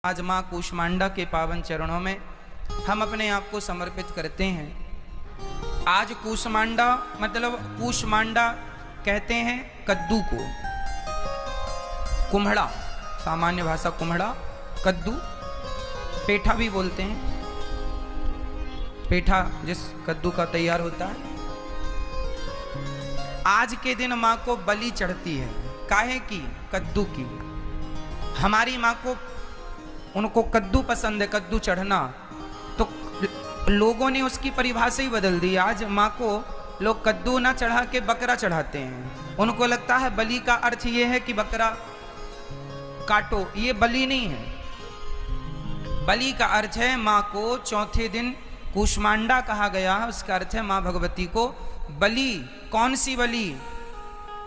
आज माँ कूष्मांडा के पावन चरणों में हम अपने आप को समर्पित करते हैं। आज कूष्मांडा मतलब कूष्मांडा कहते हैं कद्दू को, कुम्हड़ा सामान्य भाषा कुम्हड़ा, कद्दू, पेठा भी बोलते हैं, पेठा जिस कद्दू का तैयार होता है। आज के दिन माँ को बलि चढ़ती है, काहे की? कद्दू की। हमारी माँ को, उनको कद्दू पसंद है, कद्दू चढ़ना, तो लोगों ने उसकी परिभाषा ही बदल दी। आज माँ को लोग कद्दू ना चढ़ा के बकरा चढ़ाते हैं। उनको लगता है बलि का अर्थ ये है कि बकरा काटो, ये बलि नहीं है। बलि का अर्थ है माँ को चौथे दिन कूष्मांडा कहा गया है, उसका अर्थ है माँ भगवती को बलि। कौन सी बलि?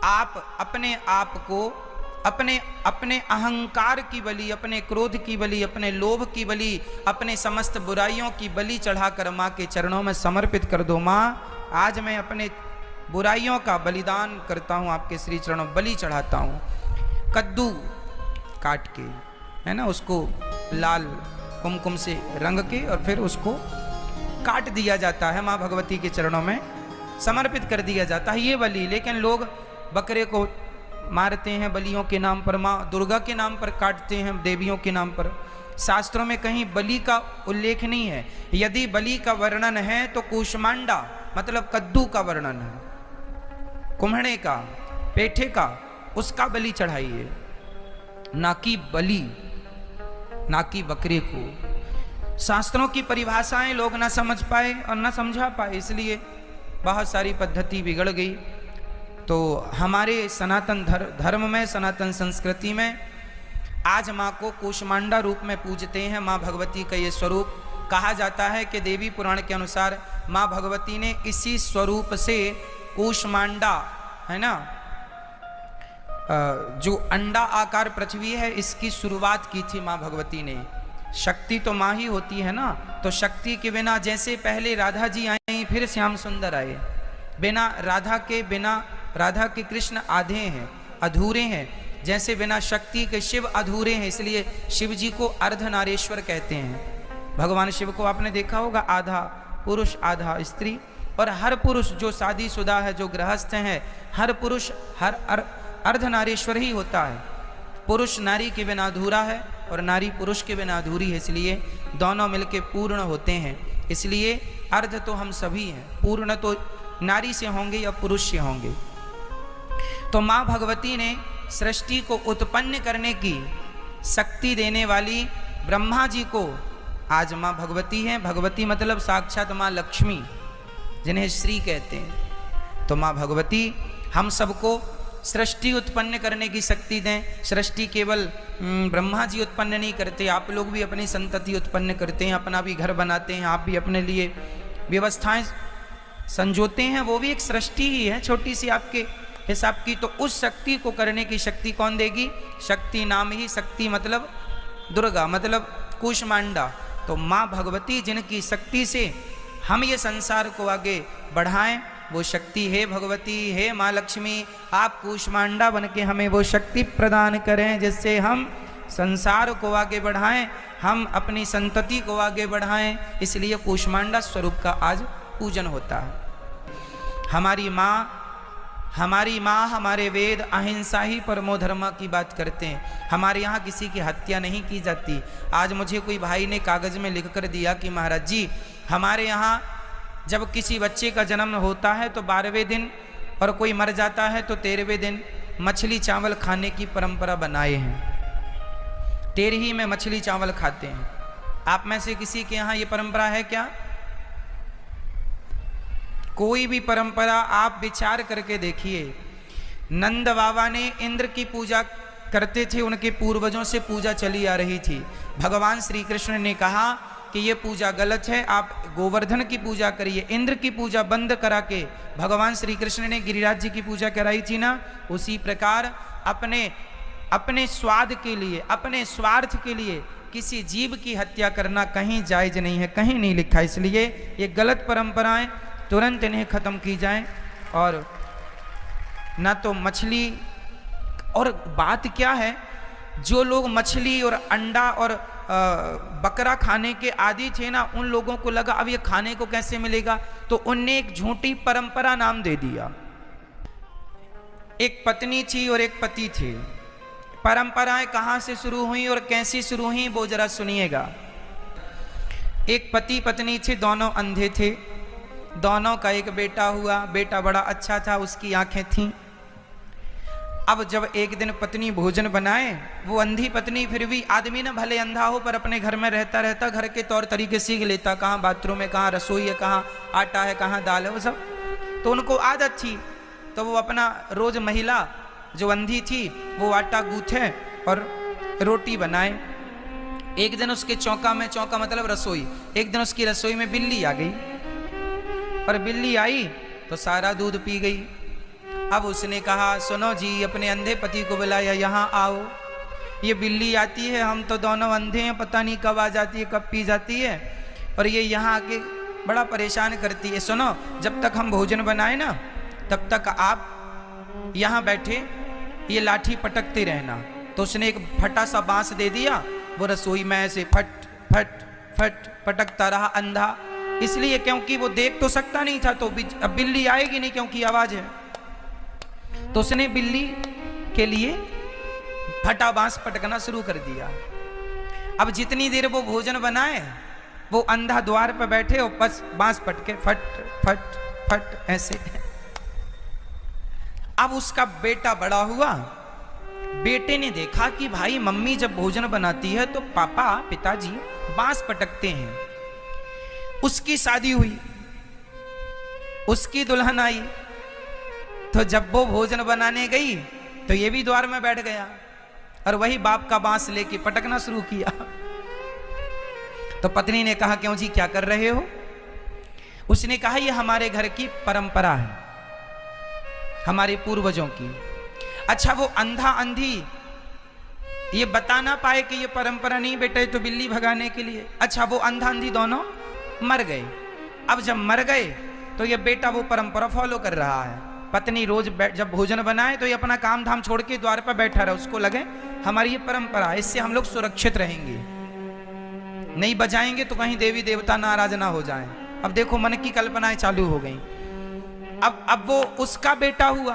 आप अपने आप को, अपने अहंकार की बलि, अपने क्रोध की बलि, अपने लोभ की बलि, अपने समस्त बुराइयों की बलि चढ़ाकर माँ के चरणों में समर्पित कर दो। माँ, आज मैं अपने बुराइयों का बलिदान करता हूँ, आपके श्री चरणों बलि चढ़ाता हूँ। कद्दू काट के, है ना, उसको लाल कुमकुम से रंग के और फिर उसको काट दिया जाता है, माँ भगवती के चरणों में समर्पित कर दिया जाता है, ये बलि। लेकिन लोग बकरे को मारते हैं बलियों के नाम पर, माँ दुर्गा के नाम पर काटते हैं, देवियों के नाम पर। शास्त्रों में कहीं बलि का उल्लेख नहीं है। यदि बलि का वर्णन है तो कूष्मांडा मतलब कद्दू का वर्णन है, कुम्हड़े का, पेठे का, उसका बलि चढ़ाइए, ना कि बलि, ना कि बकरे को। शास्त्रों की परिभाषाएं लोग ना समझ पाए और ना समझा पाए, इसलिए बहुत सारी पद्धति बिगड़ गई। तो हमारे सनातन धर्म में, सनातन संस्कृति में आज माँ को कूष्मांडा रूप में पूजते हैं। माँ भगवती का ये स्वरूप कहा जाता है कि देवी पुराण के अनुसार माँ भगवती ने इसी स्वरूप से कूष्मांडा, है ना, जो अंडा आकार पृथ्वी है, इसकी शुरुआत की थी माँ भगवती ने। शक्ति तो माँ ही होती है ना, तो शक्ति के बिना, जैसे पहले राधा जी आई फिर श्याम सुंदर आए, बिना राधा के कृष्ण आधे हैं, अधूरे हैं, जैसे बिना शक्ति के शिव अधूरे हैं, इसलिए शिव जी को अर्धनारीश्वर कहते हैं। भगवान शिव को आपने देखा होगा, आधा पुरुष आधा स्त्री, और हर पुरुष जो शादीशुदा है, जो गृहस्थ है, हर पुरुष हर अर्धनारीश्वर ही होता है। पुरुष नारी के बिना अधूरा है और नारी पुरुष के बिना अधूरी है, इसलिए दोनों मिलके पूर्ण होते हैं। इसलिए अर्ध तो हम सभी हैं, पूर्ण तो नारी से होंगे या पुरुष से होंगे। तो माँ भगवती ने सृष्टि को उत्पन्न करने की शक्ति देने वाली ब्रह्मा जी को आज माँ भगवती है। भगवती मतलब साक्षात माँ लक्ष्मी, जिन्हें श्री कहते हैं। तो माँ भगवती हम सबको सृष्टि उत्पन्न करने की शक्ति दें। सृष्टि केवल ब्रह्मा जी उत्पन्न नहीं करते, आप लोग भी अपनी संतति उत्पन्न करते हैं, अपना भी घर बनाते हैं, आप भी अपने लिए व्यवस्थाएं संजोते हैं, वो भी एक सृष्टि ही है, छोटी सी आपके हिसाब की। तो उस शक्ति को करने की शक्ति कौन देगी? शक्ति नाम ही शक्ति मतलब दुर्गा, मतलब कूष्मांडा। तो माँ भगवती जिनकी शक्ति से हम ये संसार को आगे बढ़ाएं, वो शक्ति है भगवती, है माँ लक्ष्मी। आप कूष्मांडा बन के हमें वो शक्ति प्रदान करें, जिससे हम संसार को आगे बढ़ाएं, हम अपनी संतति को आगे बढ़ाएं। इसलिए कूष्मांडा स्वरूप का आज पूजन होता है। हमारी माँ, हमारे वेद अहिंसा ही परमो धर्म की बात करते हैं। हमारे यहाँ किसी की हत्या नहीं की जाती। आज मुझे कोई भाई ने कागज में लिख कर दिया कि महाराज जी, हमारे यहाँ जब किसी बच्चे का जन्म होता है तो 12वें दिन, और कोई मर जाता है तो 13वें दिन मछली चावल खाने की परंपरा बनाए हैं। 13 में मछली चावल खाते हैं। आप में से किसी के यहाँ ये परंपरा है क्या? कोई भी परंपरा आप विचार करके देखिए। नंद बाबा ने इंद्र की पूजा करते थे, उनके पूर्वजों से पूजा चली आ रही थी। भगवान श्री कृष्ण ने कहा कि ये पूजा गलत है, आप गोवर्धन की पूजा करिए। इंद्र की पूजा बंद करा के भगवान श्री कृष्ण ने गिरिराज जी की पूजा कराई थी ना। उसी प्रकार अपने स्वाद के लिए, अपने स्वार्थ के लिए किसी जीव की हत्या करना कहीं जायज नहीं है, कहीं नहीं लिखा। इसलिए ये गलत परंपराएं तुरंत इन्हें खत्म की जाएं। और ना तो मछली, और बात क्या है, जो लोग मछली और अंडा और बकरा खाने के आदी थे ना, उन लोगों को लगा अब ये खाने को कैसे मिलेगा, तो उनने एक झूठी परंपरा नाम दे दिया। एक पत्नी थी और एक पति थे। परंपराएं कहां से शुरू हुई और कैसी शुरू हुई वो जरा सुनिएगा। एक पति पत्नी थे, दोनों अंधे थे। दोनों का एक बेटा हुआ। बेटा बड़ा अच्छा था, उसकी आंखें थीं। अब जब एक दिन पत्नी भोजन बनाए, वो अंधी पत्नी, फिर भी आदमी ना भले अंधा हो पर अपने घर में रहता रहता घर के तौर तरीके सीख लेता, कहाँ बाथरूम है, कहाँ रसोई है, कहाँ आटा है, कहाँ दाल है, वो सब तो उनको आदत थी। तो वो अपना रोज महिला जो अंधी थी वो आटा गूंथे और रोटी बनाए। एक दिन उसके चौका में, चौका मतलब रसोई, एक दिन उसकी रसोई में बिल्ली आ गई और बिल्ली आई तो सारा दूध पी गई। अब उसने कहा सुनो जी, अपने अंधे पति को बुलाया, यहाँ आओ, ये बिल्ली आती है, हम तो दोनों अंधे हैं, पता नहीं कब आ जाती है कब पी जाती है, और ये यहाँ आके बड़ा परेशान करती है। सुनो, जब तक हम भोजन बनाए ना तब तक आप यहाँ बैठे ये लाठी पटकते रहना। तो उसने एक फटा सा बांस दे दिया, वो रसोई में ऐसे फट फट फट पटकता रहा अंधा, इसलिए क्योंकि वो देख तो सकता नहीं था, तो अब बिल्ली आएगी नहीं क्योंकि आवाज है। तो उसने बिल्ली के लिए फटा बांस पटकना शुरू कर दिया। अब जितनी देर वो भोजन बनाए, वो अंधा द्वार पर बैठे और बस बांस पटके फट फट फट ऐसे। अब उसका बेटा बड़ा हुआ। बेटे ने देखा कि भाई मम्मी जब भोजन बनाती है तो पापा पिताजी बांस पटकते हैं। उसकी शादी हुई, उसकी दुल्हन आई, तो जब वो भोजन बनाने गई तो ये भी द्वार में बैठ गया और वही बाप का बांस लेके पटकना शुरू किया। तो पत्नी ने कहा क्यों जी, क्या कर रहे हो? उसने कहा ये हमारे घर की परंपरा है, हमारे पूर्वजों की। अच्छा, वो अंधा अंधी ये बता ना पाए कि ये परंपरा नहीं बेटा, तो बिल्ली भगाने के लिए। अच्छा, वो अंधा अंधी दोनों मर गए। अब जब मर गए तो ये बेटा वो परंपरा फॉलो कर रहा है। पत्नी रोज जब भोजन बनाए तो ये अपना काम धाम छोड़ के द्वार पर बैठा रहा, उसको लगे हमारी ये परंपरा है, इससे हम लोग सुरक्षित रहेंगे, नहीं बजाएंगे तो कहीं देवी देवता नाराज ना हो जाएं। अब देखो मन की कल्पनाएं चालू हो गई। अब वो उसका बेटा हुआ,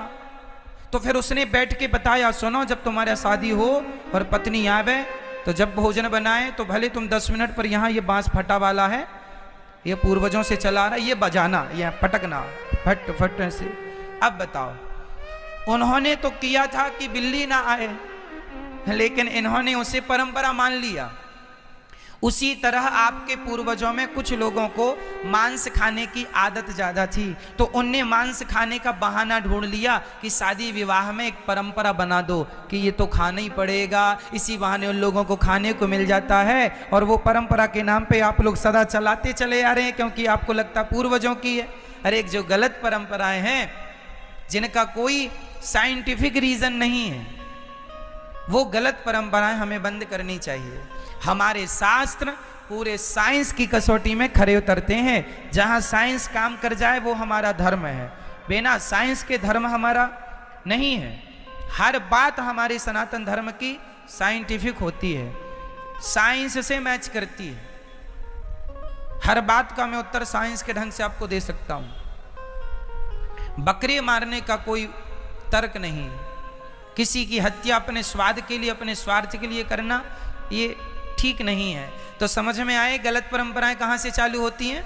तो फिर उसने बैठ के बताया सुनो, जब तुम्हारा शादी हो और पत्नी आवे तो जब भोजन बनाए तो भले तुम 10 मिनट पर यहाँ ये बांस फटा वाला है, ये पूर्वजों से चला रहा, ये बजाना, ये पटकना फट फट ऐसे। अब बताओ, उन्होंने तो किया था कि बिल्ली ना आए, लेकिन इन्होंने उसे परंपरा मान लिया। उसी तरह आपके पूर्वजों में कुछ लोगों को मांस खाने की आदत ज्यादा थी, तो उनने मांस खाने का बहाना ढूंढ लिया कि शादी विवाह में एक परंपरा बना दो कि ये तो खाना ही पड़ेगा, इसी बहाने उन लोगों को खाने को मिल जाता है, और वो परंपरा के नाम पे आप लोग सदा चलाते चले आ रहे हैं क्योंकि आपको लगता पूर्वजों की है। अरे एक जो गलत परंपराएं हैं जिनका कोई साइंटिफिक रीजन नहीं है, वो गलत परंपराएं हमें बंद करनी चाहिए। हमारे शास्त्र पूरे साइंस की कसौटी में खरे उतरते हैं। जहां साइंस काम कर जाए वो हमारा धर्म है, बिना साइंस के धर्म हमारा नहीं है। हर बात हमारे सनातन धर्म की साइंटिफिक होती है, साइंस से मैच करती है। हर बात का मैं उत्तर साइंस के ढंग से आपको दे सकता हूं। बकरे मारने का कोई तर्क नहीं, किसी की हत्या अपने स्वाद के लिए, अपने स्वार्थ के लिए करना ये ठीक नहीं है। तो समझ में आए गलत परंपराएं कहां से चालू होती हैं।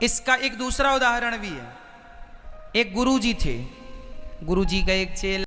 इसका एक दूसरा उदाहरण भी है। एक गुरुजी थे, गुरुजी का एक चेला